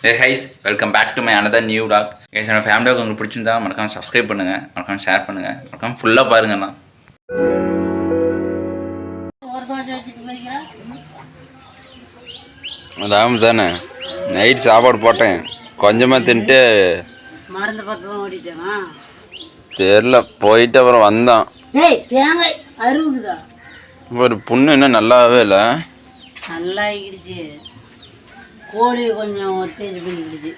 Hey guys, welcome back to my another new vlog. Guys, என்னோட family உங்களுக்கு பிடிச்சிருந்தா மறக்காம சப்ஸ்கிரைப் பண்ணுங்க, மறக்காம ஷேர் பண்ணுங்க, மறக்காம ஃபுல்லா பாருங்கண்ணா. அதான் தானே நைட் சாப்பாடு போட்டேன், கொஞ்சமாக தின்ட்டு மருந்து பக்கம் ஓடிட்டேனா தெரில. போயிட்டு அப்புறம் வந்தான். தேங்காய் அருகுதா ஒரு புண்ணு இன்னும் நல்லாவே இல்லை. நல்லா ஆகிடுச்சு. கோழி கொஞ்சம் ஒத்தேஜ் பண்ணிக்கிடுச்சு.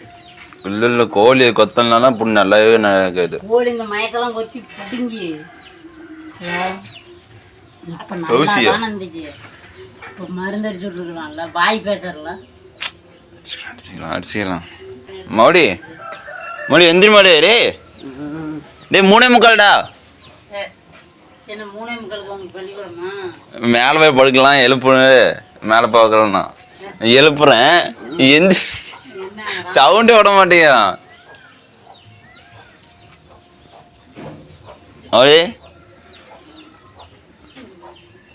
இல்லை கோழியை கொத்தனால புண்ணு நல்லாவே நடக்குது. கோழி இந்த மயக்கெல்லாம் கொத்தி பிடுங்கி இப்போ நல்லா இருந்துச்சு. இப்போ மருந்து அடிச்சு விட்ருக்கலாம்ல, வாய் பேசலாம் அடிச்சிக்கலாம். மோடி எந்திரி மாடு. டே 3:45. என்ன 3:45 உங்களுக்கு பள்ளிக்கூடமா? மேலே போய் படுக்கலாம், எழுப்பு மேலே பார்க்கலண்ணா எழுப்புறேன். எந்த சவுண்டே விட மாட்டேங்க. ஓய்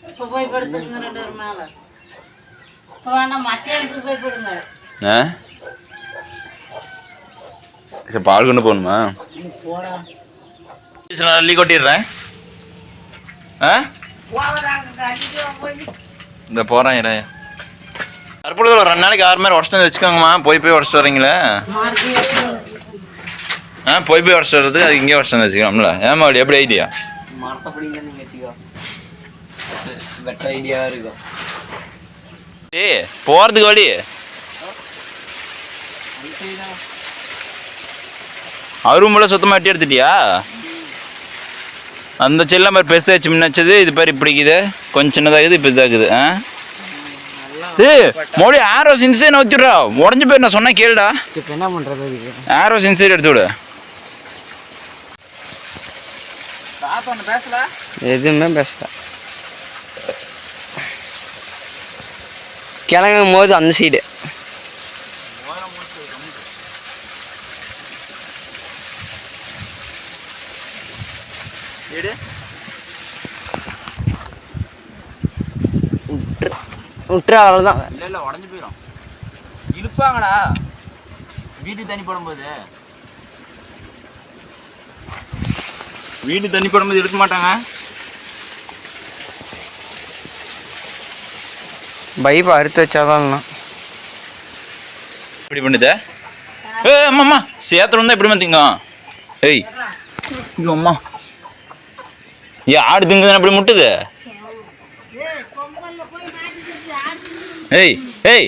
இப்போ போய் படுத்துருங்க 2 பேர் மேலே. இப்போ வேண்டாம், மத்தியானத்துக்கு போய் படுங்க. பால் கொண்டு போகணுமா? போடா அள்ளி கொட்டிடுறேன். இந்த போகிறேன் இடையா கருப்புல ஒரு 2 நாளைக்கு 6 மாதிரி உடச்சிட்டு வச்சுக்கோங்கம்மா. போய் உடச்சிட்டு வரீங்களே. போய் உடச்சிட்டு வர்றதுக்கு அது இங்கே உடச்சிட்டு வச்சுக்கோம்ல. ஏமா அப்படி எப்படி ஐடியா? மரத்தப்படிங்க நீங்கள் வச்சுக்கோ, பெட்டர் ஐடியாவாக இருக்கும். போகிறதுக்கு வழி அரும்புல சுத்தமாக வெட்டி எடுத்துட்டியா? அந்த செல்லம் மாதிரி பெருசாச்சு முன்னாச்சது. இது பேர் இப்படிக்குது, கொஞ்சம் சின்னதாகுது, இப்போ இதாகுது. மோடி ஆரோ சின்சைன் ஊற்றிடுறா, உடஞ்சி போய் நான் சொன்னேன் கேளுடா. இப்போ என்ன பண்ணுறது? ஆரோ சின்சைன் எடுத்து விடு. பேசல எதுவுமே பேசல. கிளங்கும் போது அந்த சைடு விட்டுரு, அவ்வளோதான். இல்லை உடஞ்சி போயிடும். இழுப்பாங்கடா வீட்டுக்கு தண்ணி போடும்போது. வீட்டுக்கு தண்ணி போடும்போது இழுக்க மாட்டாங்க. பைப்பை அறுத்து வச்சாதான் இப்படி பண்ணுது. அம்மா சேத்துல இருந்தால் எப்படி திங்க. ஏய் ஐயோ அம்மா, ஆடு திங்குதானே இப்படி முட்டுது. ஏய் ஏய்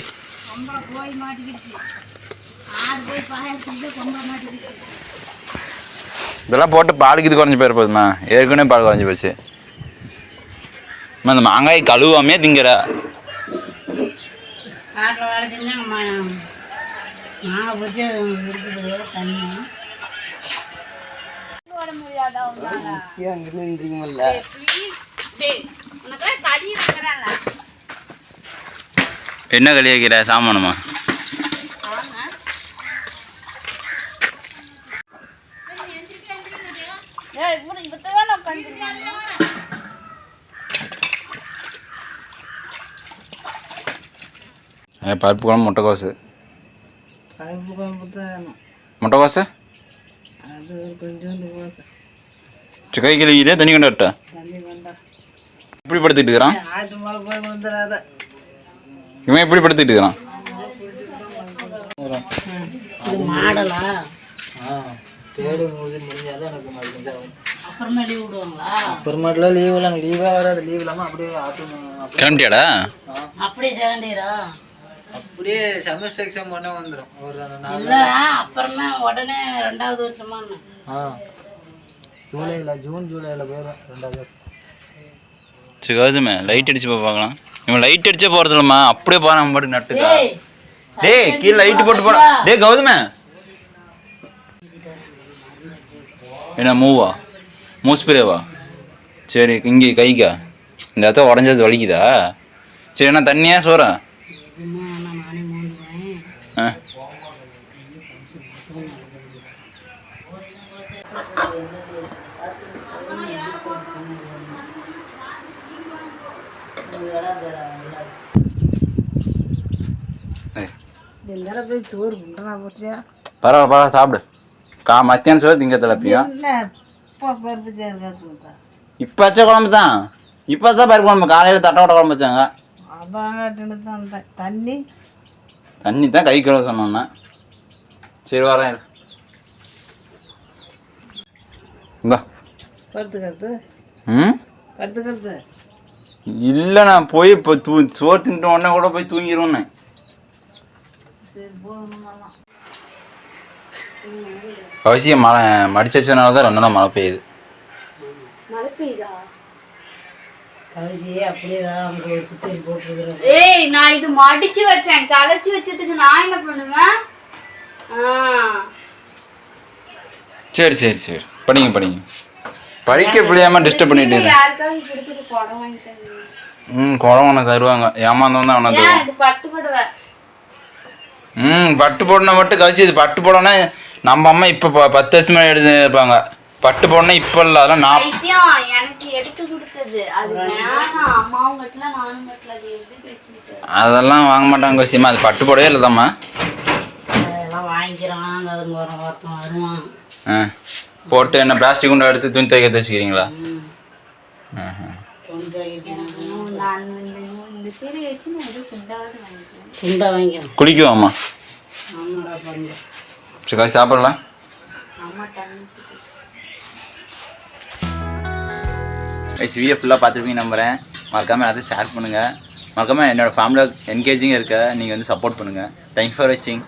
இதெல்லாம் போட்டு பாலுக்கு இது குறைஞ்சி போயிருப்போதுமா. ஏற்கனவே பால் குறைஞ்சி போச்சு. அந்த மாங்காய் கழுவாமே திங்கிற. காட்டில் வேலை செஞ்சால் மாங்காய் போச்சு இருக்குது தண்ணி. என்ன களி வைக்கிற சாமானமா? பருப்பு குழம்பு முட்டைக்கோசு. முட்டைக்கோசு கை கிளிக்கிட்டே தண்ணி கொண்டாட்ட இப்படி படுத்துக்கிட்டு இருக்கிறான். இவன் எப்படி படுத்துக்கிட்டு இருக்கிறான்? மாடலா அப்புறமேட்டுலாம் லீவ் இல்லை, லீவாக வராது. லீவ் இல்லாமல் அப்படியே கிளம்பிட்டியாடா? அப்படியே செகண்டீரா? அப்படியே செமஸ்டர் எக்ஸாம் பண்ண வந்துடும் ஒரு 4. இல்லை அப்புறமே உடனே 2வது வருஷமா? ஜூன் ஜூலையில் போயிடும் 2வது வருஷம். சரி கௌதமே லைட் அடிச்சு போய் பார்க்கலாம். இவன் லைட் அடிச்சே போகிறது இல்லைம்மா, அப்படியே போகிறான் அவன் பாட்டு நட்டுக்கா. டேய் கீழே லைட்டு போட்டு போட. டேய் கௌதமே என்ன மூவா மூஸ்பிரேவா? சரி இங்கே கைக்கா இந்த இடத்த உடஞ்சது வலிக்குதா? சரி என்ன தண்ணியா சோறா? இந்த போய் சோறு குண்டனா போச்சியா பரவாயில்ல பரவாயில்ல சாப்பிடு. மத்தியானம் சோறு திங்க திளப்பியும் இல்லை இப்போ பருப்பு சேர்க்காது இப்போ வச்ச குழம்பு தான். இப்போ தான் பருப்பு குழம்பு. காலையில் தட்டோட குழம்பு வச்சாங்க. அப்பாங்கட்டு தான் தண்ணி தண்ணி தான் கை கழுவ சொன்னோன்னா. சரி வரேன் இரு. இந்தா படுத்துக்கிறது ம் படுத்துக்கிறது இல்லை நான் போய் இப்போ சோறு தின்ட்டு உடனே கூட போய் தூங்கிடுவேன்னு. சரி போகணும் அவசியம் மழை மடிச்சனால தான் 2 நாள் மழை பெய்யுது. மழை பெய்யுதா? கவிசியே அப்படியே தான் அவங்க ஒரு குத்தி போட்டுருக்குறேன். ஏய் நான் இது மடிச்சு வச்சேன். கலைச்சு வச்சதுக்கு நான் என்ன பண்ணுவேன்? சரி சரி சரி படிங்க படிங்க. படிக்க முடியாமல் டிஸ்டர்ப் பண்ணிட்டு யாருக்காவது கொடுத்துட்டு குடம் வாங்கிட்டாங்க. குழம்பு உனக்கு தருவாங்க. ஏமாந்தவன் தான் அவனை தருவான். இது பட்டு புடவை. பட்டு போடனா மட்டும் கவசி. இது பட்டு போடனா நம்ம அம்மா இப்போ 10 வருஷமா எடுத்து இருப்பாங்க. பட்டு போடனா இப்போ இல்லை, அதெல்லாம் நான் வைத்தியம் எனக்கு எடுத்து கொடுத்தது. அது வேணாம், அம்மாவும் கட்டல நானும் கட்டல. அது எதுக்கு வச்சுக்கிட்டு? அதெல்லாம் வாங்க மாட்டாங்க கவசியமா. அது பட்டு போடவே இல்லைதாம்மா. அதெல்லாம் வாங்கிக்கிறான். அதுங்க ஒருத்தன் வருவான். போட்டு என்ன பிளாஸ்டிக் குண்டை எடுத்து துணி துவைக்க வச்சுக்கிறீங்களா? நான் இந்த சீரை வச்சு நான் எதுவும் குண்டாவது வாங்கிக்கிறேன். குண்டா வாங்கிக்கிறேன். குளிக்குவாம்மா. ஆமாடா பண்ணு. சரி காசு சாப்பிடலாம். அம்மா தண்ணி வீடியோ ஃபுல்லாக பார்த்துருப்பீங்க நம்புகிறேன். மறக்காமல் அதை ஷேர் பண்ணுங்கள். மறக்காமல் என்னோடய ஃபேமிலியில் என்கேஜிங்காக இருக்க நீங்கள் வந்து சப்போர்ட் பண்ணுங்கள். தேங்க்ஸ் ஃபார் வாட்சிங்.